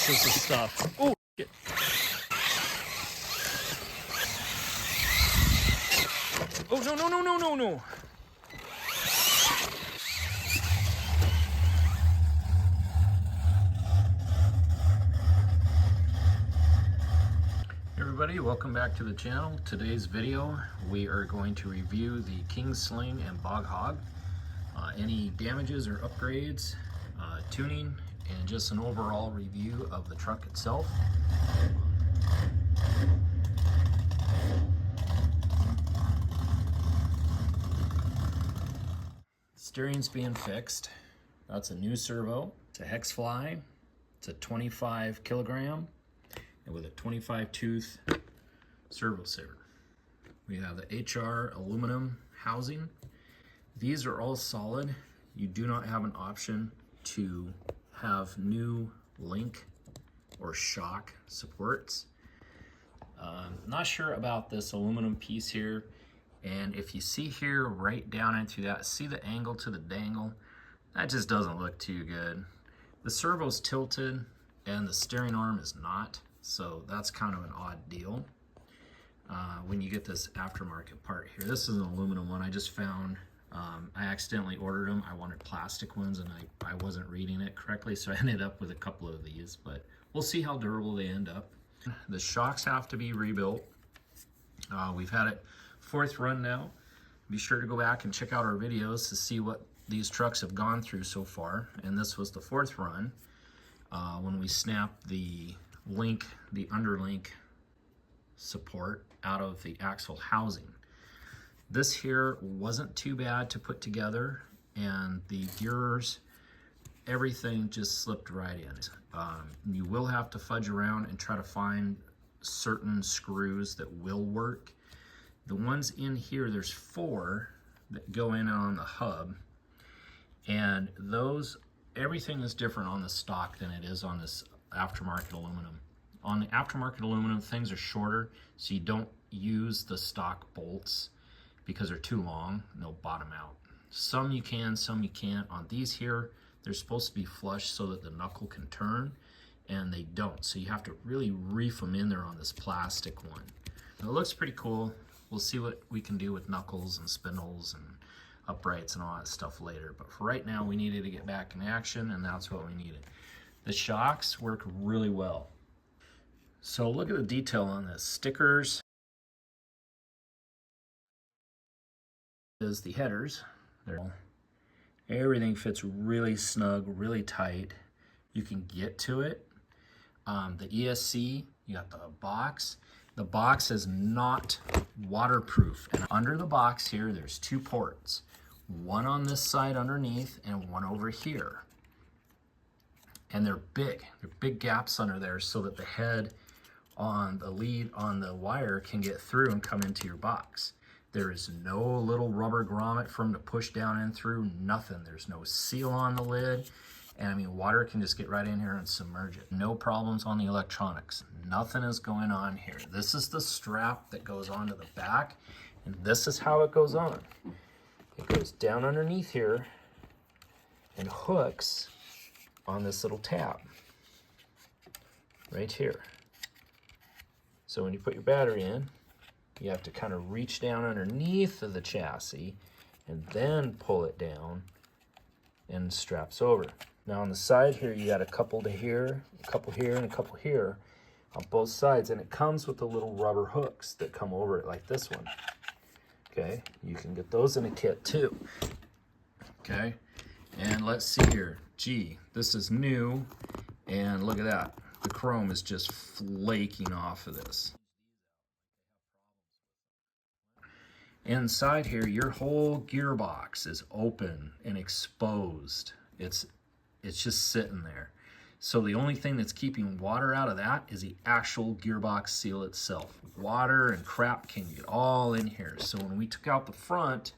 boxes of stuff. Oh, shit. Oh, no, no, no, no, no, no. Everybody, welcome back to the channel. Today's video, we are going to review the King Sling and BOG HOG. Any damages or upgrades, tuning, and just an overall review of the truck itself. Steering's being fixed. That's a new servo. It's a hex fly. It's a 25 kilogram and with a 25 tooth servo saver. We have the HR aluminum housing. These are all solid. You do not have an option to have new link or shock supports. Not sure about this aluminum piece here. And if you see here right down into that, see the angle to the dangle? That just doesn't look too good. The servo's tilted and the steering arm is not, so that's kind of an odd deal. When you get this aftermarket part here, this is an aluminum one I just found. I accidentally ordered them. I wanted plastic ones and I wasn't reading it correctly, so I ended up with a couple of these, but we'll see how durable they end up. The shocks have to be rebuilt. We've had it fourth run now. Be sure to go back and check out our videos to see what these trucks have gone through so far. And this was the fourth run when we snapped the link, the underlink support out of the axle housing. This here wasn't too bad to put together, and the gears, everything just slipped right in. You will have to fudge around and try to find certain screws that will work. The ones in here, there's 4 that go in on the hub, and those, everything is different on the stock than it is on this aftermarket aluminum. On the aftermarket aluminum, things are shorter, so you don't use the stock bolts because they're too long and they'll bottom out. Some you can, some you can't. On these here, they're supposed to be flush so that the knuckle can turn, and they don't. So you have to really reef them in there on this plastic one. Now, it looks pretty cool. We'll see what we can do with knuckles and spindles and uprights and all that stuff later. But for right now, we needed to get back in action, and that's what we needed. The shocks work really well. So look at the detail on this. Stickers is the headers. Everything fits really snug, really tight. You can get to it. The ESC, you got the box. The box is not waterproof. And under the box here, there's 2 ports. One on this side underneath and one over here. And they're big. They're big gaps under there so that the head on the lead on the wire can get through and come into your box. There is no little rubber grommet for them to push down and through, nothing. There's no seal on the lid. And I mean, water can just get right in here and submerge it. No problems on the electronics. Nothing is going on here. This is the strap that goes onto the back, and this is how it goes on. It goes down underneath here and hooks on this little tab right here. So when you put your battery in, you have to kind of reach down underneath of the chassis and then pull it down and straps over. Now on the side here, you got a couple to here, a couple here, and a couple here on both sides, and it comes with the little rubber hooks that come over it like this one. Okay, you can get those in a kit too. Okay, and let's see here. Gee, this is new, and look at that. The chrome is just flaking off of this. Inside here, your whole gearbox is open and exposed. It's just sitting there. So the only thing that's keeping water out of that is the actual gearbox seal itself. Water and crap can get all in here. So when we took out the front,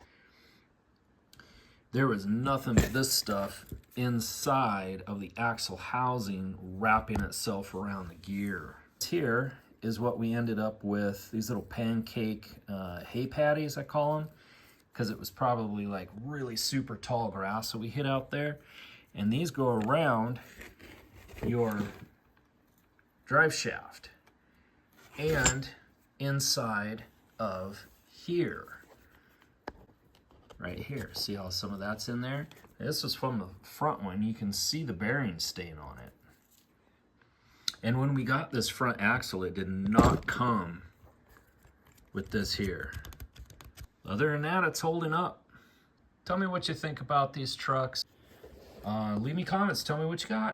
there was nothing but this stuff inside of the axle housing wrapping itself around the gear. Here is what we ended up with, these little pancake hay patties, I call them, because it was probably like really super tall grass that we hit out there. And these go around your drive shaft and inside of here. Right here. See how some of that's in there? This was from the front one. You can see the bearing stain on it. And when we got this front axle, it did not come with this here. Other than that, it's holding up. Tell me what you think about these trucks. Leave me comments. Tell me what you got.